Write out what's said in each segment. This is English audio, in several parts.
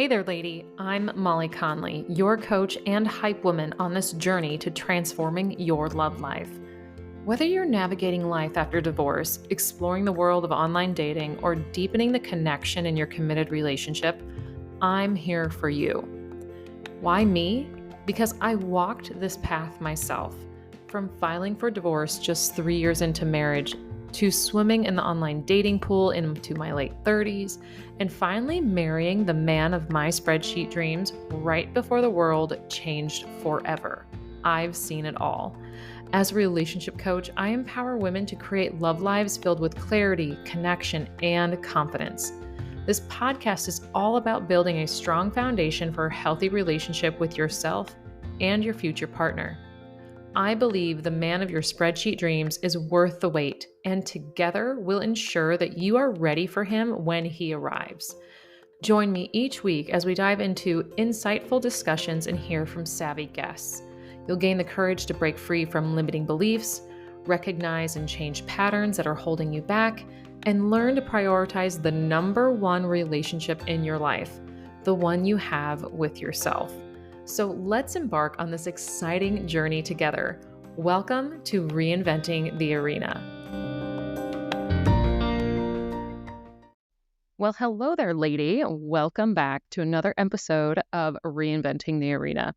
Hey there, lady. I'm Molly Conley, your coach and hype woman on this journey to transforming your love life. Whether you're navigating life after divorce, exploring the world of online dating, or deepening the connection in your committed relationship, I'm here for you. Why me? Because I walked this path myself. From filing for divorce just 3 years into marriage, to swimming in the online dating pool into my late 30s, and finally marrying the man of my spreadsheet dreams right before the world changed forever. I've seen it all. As a relationship coach, I empower women to create love lives filled with clarity, connection, and confidence. This podcast is all about building a strong foundation for a healthy relationship with yourself and your future partner. I believe the man of your spreadsheet dreams is worth the wait, and together we'll ensure that you are ready for him when he arrives. Join me each week as we dive into insightful discussions and hear from savvy guests. You'll gain the courage to break free from limiting beliefs, recognize and change patterns that are holding you back, and learn to prioritize the number one relationship in your life, the one you have with yourself. So let's embark on this exciting journey together. Welcome to Reinventing the Arena. Well, hello there, lady. Welcome back to another episode of Reinventing the Arena.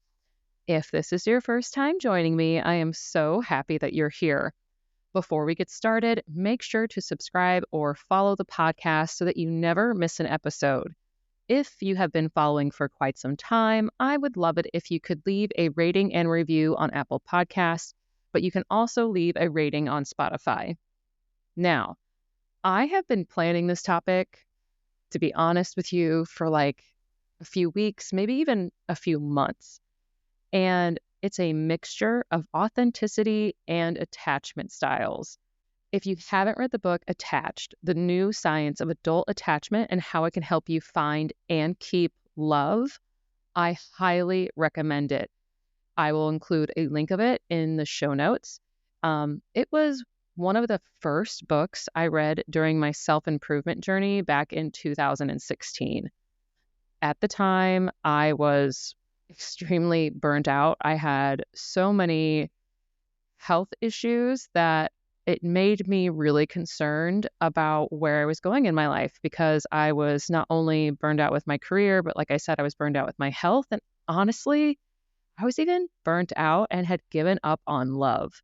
If this is your first time joining me, I am so happy that you're here. Before we get started, make sure to subscribe or follow the podcast so that you never miss an episode. If you have been following for quite some time, I would love it if you could leave a rating and review on Apple Podcasts, but you can also leave a rating on Spotify. Now, I have been planning this topic, to be honest with you, for like a few weeks, maybe even a few months. And it's a mixture of authenticity and attachment styles. If you haven't read the book Attached, The New Science of Adult Attachment and How It Can Help You Find and Keep Love, I highly recommend it. I will include a link of it in the show notes. It was one of the first books I read during my self-improvement journey back in 2016. At the time, I was extremely burnt out. I had so many health issues that it made me really concerned about where I was going in my life, because I was not only burned out with my career, but like I said, I was burned out with my health. And honestly, I was even burnt out and had given up on love.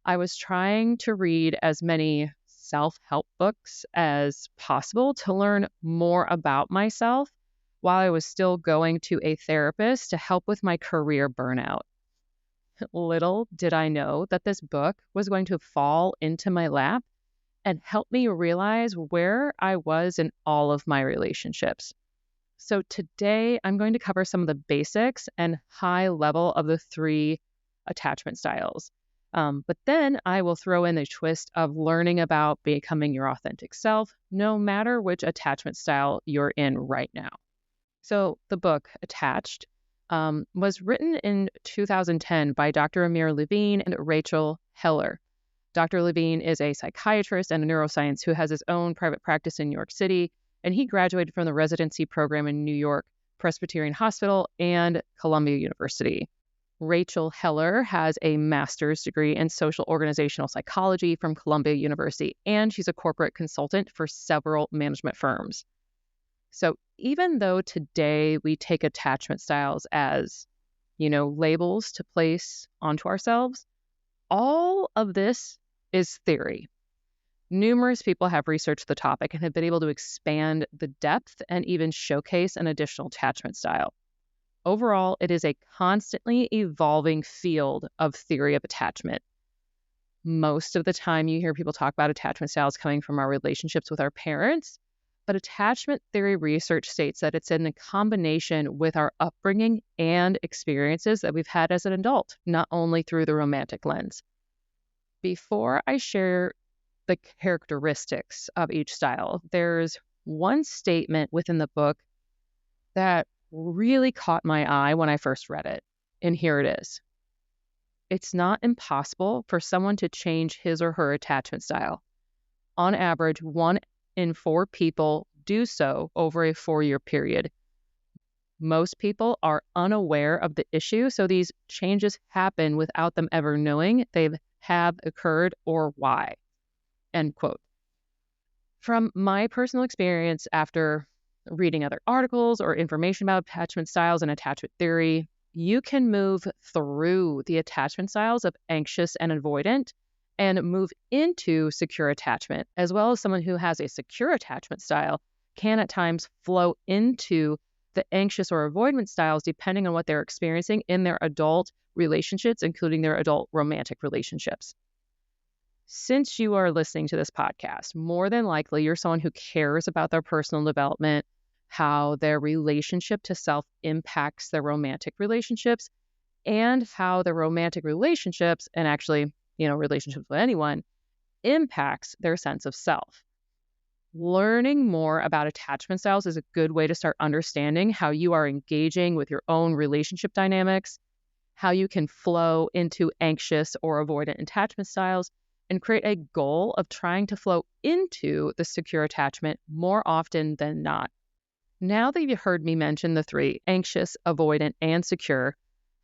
I was trying to read as many self-help books as possible to learn more about myself while I was still going to a therapist to help with my career burnout. Little did I know that this book was going to fall into my lap and help me realize where I was in all of my relationships. So today I'm going to cover some of the basics and high level of the 3 attachment styles. But then I will throw in a twist of learning about becoming your authentic self, no matter which attachment style you're in right now. So the book Attached was written in 2010 by Dr. Amir Levine and Rachel Heller. Dr. Levine is a psychiatrist and a neuroscientist who has his own private practice in New York City, and he graduated from the residency program in New York Presbyterian Hospital and Columbia University. Rachel Heller has a master's degree in social organizational psychology from Columbia University, and she's a corporate consultant for several management firms. So even though today we take attachment styles as, labels to place onto ourselves, all of this is theory. Numerous people have researched the topic and have been able to expand the depth and even showcase an additional attachment style. Overall, it is a constantly evolving field of theory of attachment. Most of the time you hear people talk about attachment styles coming from our relationships with our parents, but attachment theory research states that it's in the combination with our upbringing and experiences that we've had as an adult, not only through the romantic lens. Before I share the characteristics of each style, there's one statement within the book that really caught my eye when I first read it, and here it is. It's not impossible for someone to change his or her attachment style. On average, 1 in 4 people do so over a 4-year period. Most people are unaware of the issue, so these changes happen without them ever knowing they have occurred or why. End quote. From my personal experience after reading other articles or information about attachment styles and attachment theory, you can move through the attachment styles of anxious and avoidant and move into secure attachment, as well as someone who has a secure attachment style can at times flow into the anxious or avoidant styles depending on what they're experiencing in their adult relationships, including their adult romantic relationships. Since you are listening to this podcast, more than likely you're someone who cares about their personal development, how their relationship to self impacts their romantic relationships, and how the romantic relationships, and actually, relationships with anyone, impacts their sense of self. Learning more about attachment styles is a good way to start understanding how you are engaging with your own relationship dynamics, how you can flow into anxious or avoidant attachment styles, and create a goal of trying to flow into the secure attachment more often than not. Now that you've heard me mention the three, anxious, avoidant, and secure,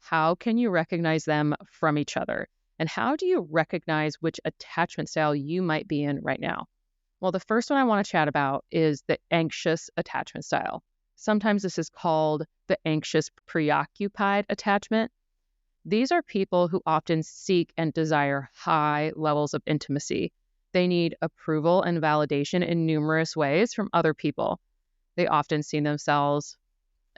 how can you recognize them from each other? And how do you recognize which attachment style you might be in right now? Well, the first one I want to chat about is the anxious attachment style. Sometimes this is called the anxious preoccupied attachment. These are people who often seek and desire high levels of intimacy. They need approval and validation in numerous ways from other people. They often see themselves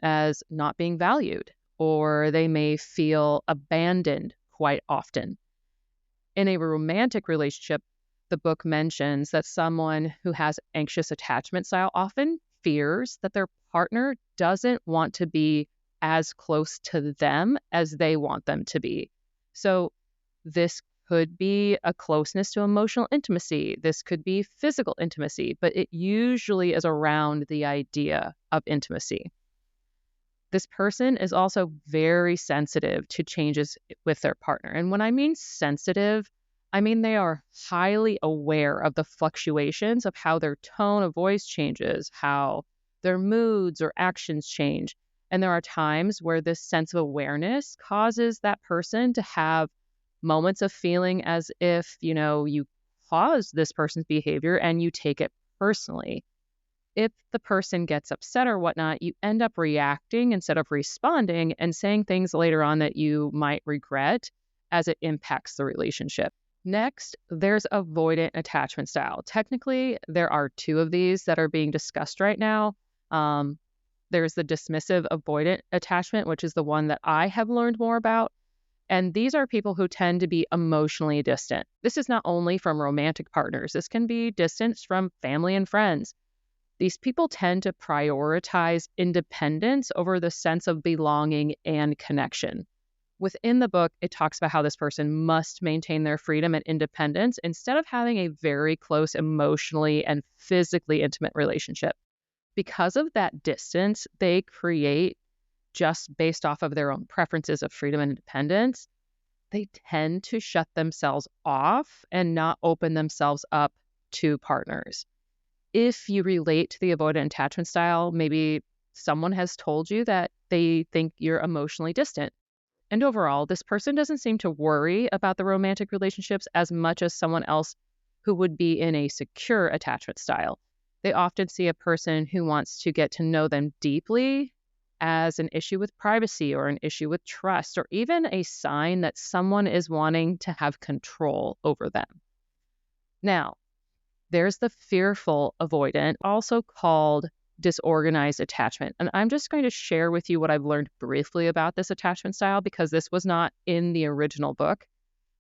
as not being valued, or they may feel abandoned quite often. In a romantic relationship, the book mentions that someone who has anxious attachment style often fears that their partner doesn't want to be as close to them as they want them to be. So this could be a closeness to emotional intimacy. This could be physical intimacy, but it usually is around the idea of intimacy. This person is also very sensitive to changes with their partner. And when I mean sensitive, I mean they are highly aware of the fluctuations of how their tone of voice changes, how their moods or actions change. And there are times where this sense of awareness causes that person to have moments of feeling as if, you caused this person's behavior and you take it personally. If the person gets upset or whatnot, you end up reacting instead of responding and saying things later on that you might regret as it impacts the relationship. Next, there's avoidant attachment style. Technically, there are two of these that are being discussed right now. There's the dismissive avoidant attachment, which is the one that I have learned more about. And these are people who tend to be emotionally distant. This is not only from romantic partners. This can be distance from family and friends. These people tend to prioritize independence over the sense of belonging and connection. Within the book, it talks about how this person must maintain their freedom and independence instead of having a very close emotionally and physically intimate relationship. Because of that distance they create just based off of their own preferences of freedom and independence, they tend to shut themselves off and not open themselves up to partners. If you relate to the avoidant attachment style, maybe someone has told you that they think you're emotionally distant. And overall, this person doesn't seem to worry about the romantic relationships as much as someone else who would be in a secure attachment style. They often see a person who wants to get to know them deeply as an issue with privacy or an issue with trust, or even a sign that someone is wanting to have control over them. Now, there's the fearful avoidant, also called disorganized attachment. And I'm just going to share with you what I've learned briefly about this attachment style because this was not in the original book.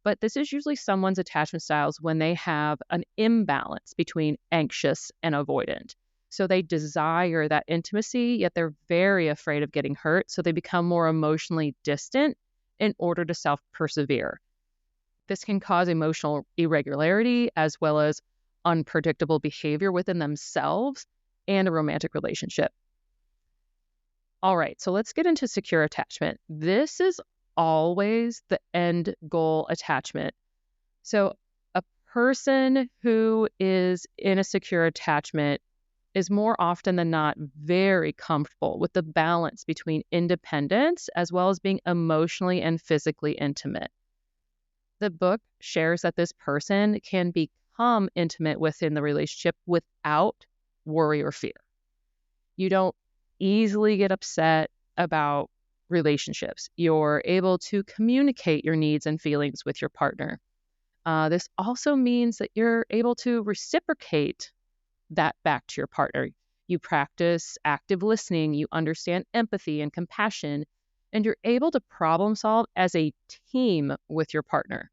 But this is usually someone's attachment styles when they have an imbalance between anxious and avoidant. So they desire that intimacy, yet they're very afraid of getting hurt. So they become more emotionally distant in order to self-persevere. This can cause emotional irregularity as well as unpredictable behavior within themselves and a romantic relationship. All right, so let's get into secure attachment. This is always the end goal attachment. So a person who is in a secure attachment is more often than not very comfortable with the balance between independence as well as being emotionally and physically intimate. The book shares that this person can become intimate within the relationship without worry or fear. You don't easily get upset about relationships. You're able to communicate your needs and feelings with your partner. This also means that you're able to reciprocate that back to your partner. You practice active listening, you understand empathy and compassion, and you're able to problem solve as a team with your partner.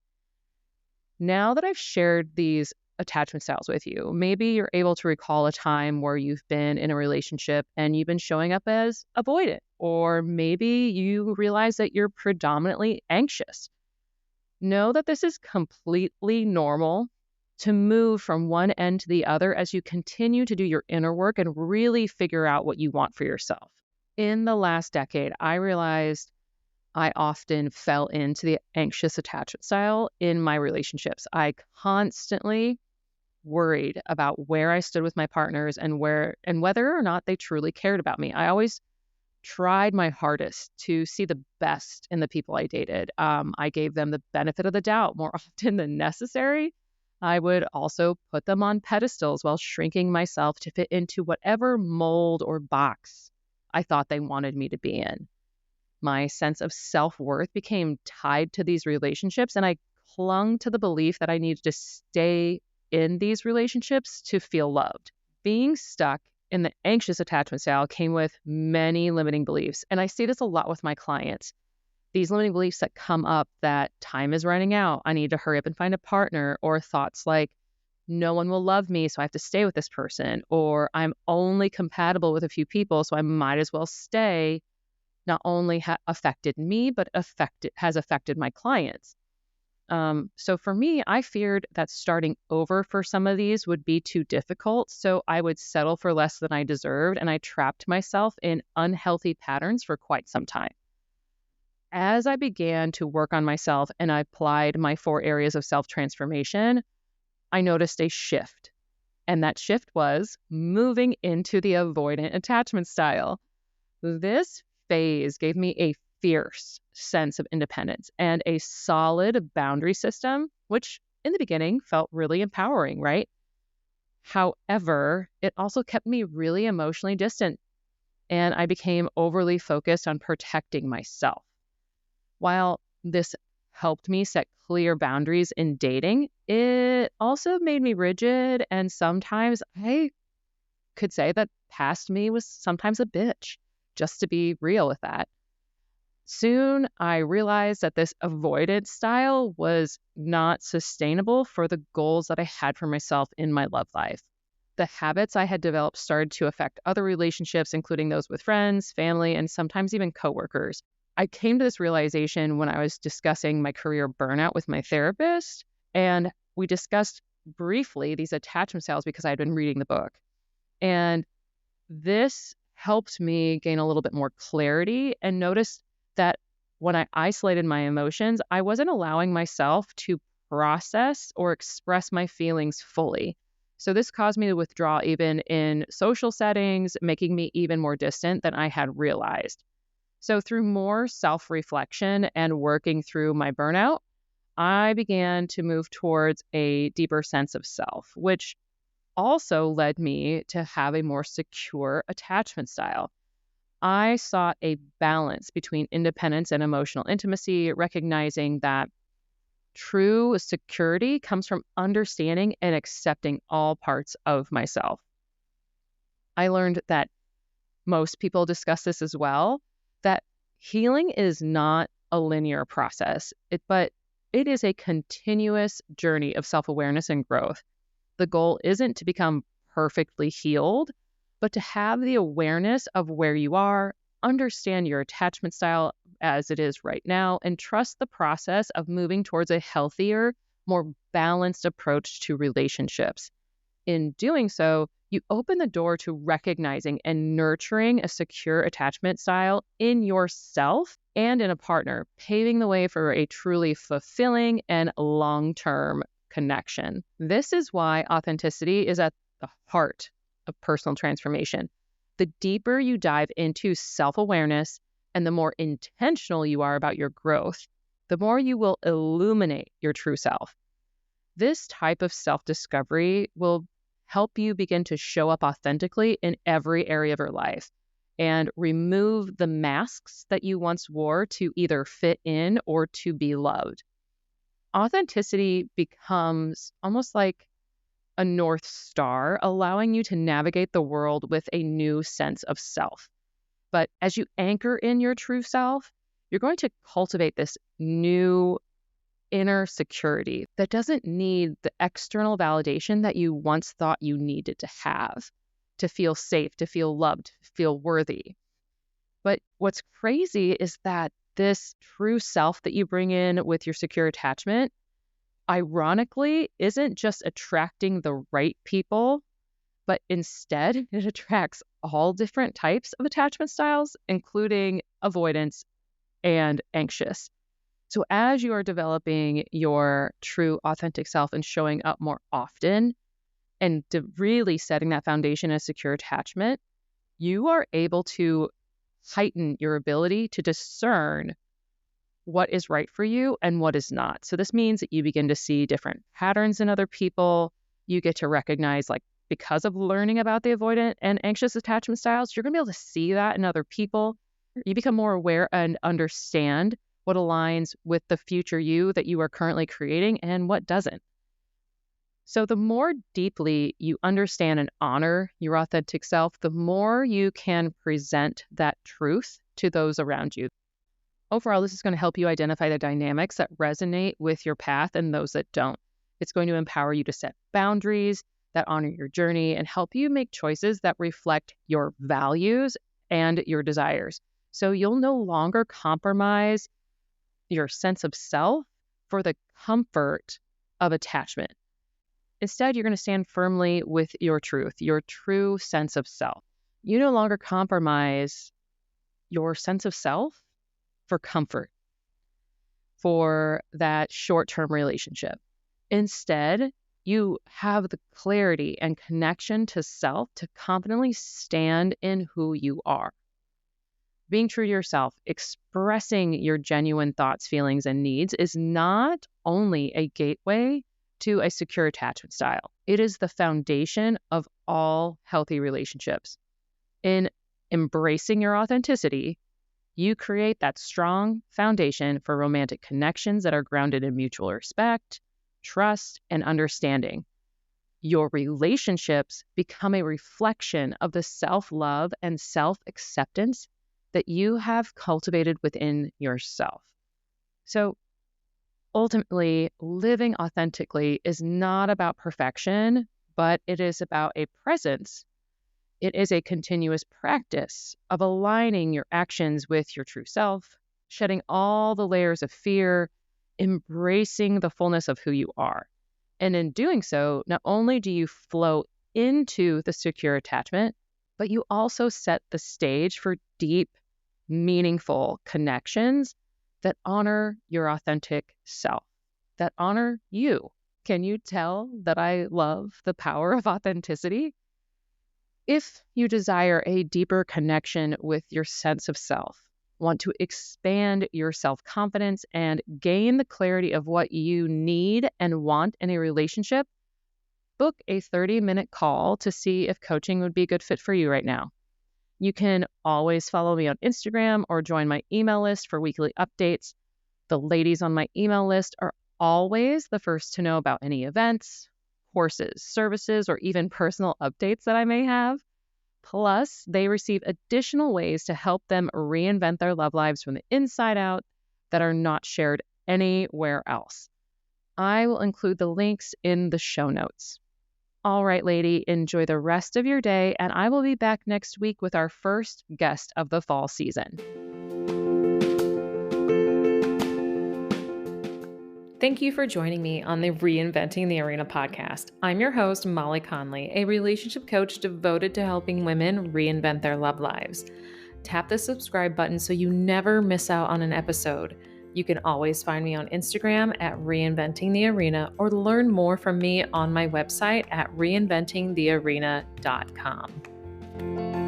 Now that I've shared these attachment styles with you, maybe you're able to recall a time where you've been in a relationship and you've been showing up as avoidant, or maybe you realize that you're predominantly anxious. Know that this is completely normal to move from one end to the other as you continue to do your inner work and really figure out what you want for yourself. In the last decade, I realized I often fell into the anxious attachment style in my relationships. I constantly worried about where I stood with my partners and whether or not they truly cared about me. I always tried my hardest to see the best in the people I dated. I gave them the benefit of the doubt more often than necessary. I would also put them on pedestals while shrinking myself to fit into whatever mold or box I thought they wanted me to be in. My sense of self-worth became tied to these relationships, and I clung to the belief that I needed to stay in these relationships to feel loved. Being stuck in the anxious attachment style came with many limiting beliefs, and I see this a lot with my clients. These limiting beliefs that come up that time is running out, I need to hurry up and find a partner, or thoughts like, no one will love me, so I have to stay with this person, or I'm only compatible with a few people, so I might as well stay, not only affected me, but has affected my clients. So for me, I feared that starting over for some of these would be too difficult, so I would settle for less than I deserved, and I trapped myself in unhealthy patterns for quite some time. As I began to work on myself and I applied my 4 areas of self-transformation, I noticed a shift. And that shift was moving into the avoidant attachment style. This phase gave me a fierce sense of independence and a solid boundary system, which in the beginning felt really empowering, right? However, it also kept me really emotionally distant, and I became overly focused on protecting myself. While this helped me set clear boundaries in dating, it also made me rigid, and sometimes I could say that past me was sometimes a bitch, just to be real with that. Soon, I realized that this avoidance style was not sustainable for the goals that I had for myself in my love life. The habits I had developed started to affect other relationships, including those with friends, family, and sometimes even coworkers. I came to this realization when I was discussing my career burnout with my therapist, and we discussed briefly these attachment styles because I had been reading the book. And this helped me gain a little bit more clarity and notice that when I isolated my emotions, I wasn't allowing myself to process or express my feelings fully. So this caused me to withdraw even in social settings, making me even more distant than I had realized. So through more self-reflection and working through my burnout, I began to move towards a deeper sense of self, which also led me to have a more secure attachment style. I sought a balance between independence and emotional intimacy, recognizing that true security comes from understanding and accepting all parts of myself. I learned that most people discuss this as well, that healing is not a linear process, but it is a continuous journey of self-awareness and growth. The goal isn't to become perfectly healed, but to have the awareness of where you are, understand your attachment style as it is right now, and trust the process of moving towards a healthier, more balanced approach to relationships. In doing so, you open the door to recognizing and nurturing a secure attachment style in yourself and in a partner, paving the way for a truly fulfilling and long-term connection. This is why authenticity is at the heart of personal transformation. The deeper you dive into self-awareness and the more intentional you are about your growth, the more you will illuminate your true self. This type of self-discovery will help you begin to show up authentically in every area of your life and remove the masks that you once wore to either fit in or to be loved. Authenticity becomes almost like a North Star, allowing you to navigate the world with a new sense of self. But as you anchor in your true self, you're going to cultivate this new inner security that doesn't need the external validation that you once thought you needed to have to feel safe, to feel loved, to feel worthy. But what's crazy is that this true self that you bring in with your secure attachment, ironically, isn't just attracting the right people, but instead it attracts all different types of attachment styles, including avoidance and anxious. So as you are developing your true authentic self and showing up more often and really setting that foundation as secure attachment, you are able to heighten your ability to discern what is right for you and what is not. So this means that you begin to see different patterns in other people. You get to recognize, like, because of learning about the avoidant and anxious attachment styles, you're going to be able to see that in other people. You become more aware and understand what aligns with the future you that you are currently creating and what doesn't. So the more deeply you understand and honor your authentic self, the more you can present that truth to those around you. Overall, this is going to help you identify the dynamics that resonate with your path and those that don't. It's going to empower you to set boundaries that honor your journey and help you make choices that reflect your values and your desires. So you'll no longer compromise your sense of self for the comfort of attachment. Instead, you're going to stand firmly with your truth, your true sense of self. You no longer compromise your sense of self for comfort, for that short-term relationship. Instead, you have the clarity and connection to self to confidently stand in who you are. Being true to yourself, expressing your genuine thoughts, feelings, and needs is not only a gateway to a secure attachment style. It is the foundation of all healthy relationships. In embracing your authenticity, you create that strong foundation for romantic connections that are grounded in mutual respect, trust, and understanding. Your relationships become a reflection of the self-love and self-acceptance that you have cultivated within yourself. So ultimately, living authentically is not about perfection, but it is about a presence. It is a continuous practice of aligning your actions with your true self, shedding all the layers of fear, embracing the fullness of who you are. And in doing so, not only do you flow into the secure attachment, but you also set the stage for deep, meaningful connections that honor your authentic self, that honor you. Can you tell that I love the power of authenticity? If you desire a deeper connection with your sense of self, want to expand your self-confidence and gain the clarity of what you need and want in a relationship, book a 30-minute call to see if coaching would be a good fit for you right now. You can always follow me on Instagram or join my email list for weekly updates. The ladies on my email list are always the first to know about any events, courses, services, or even personal updates that I may have. Plus, they receive additional ways to help them reinvent their love lives from the inside out that are not shared anywhere else. I will include the links in the show notes. All right, lady, enjoy the rest of your day, and I will be back next week with our first guest of the fall season. Thank you for joining me on the Reinventing the Arena podcast. I'm your host, Molly Conley, a relationship coach devoted to helping women reinvent their love lives. Tap the subscribe button so you never miss out on an episode. You can always find me on Instagram at Reinventing the Arena or learn more from me on my website at reinventingthearena.com.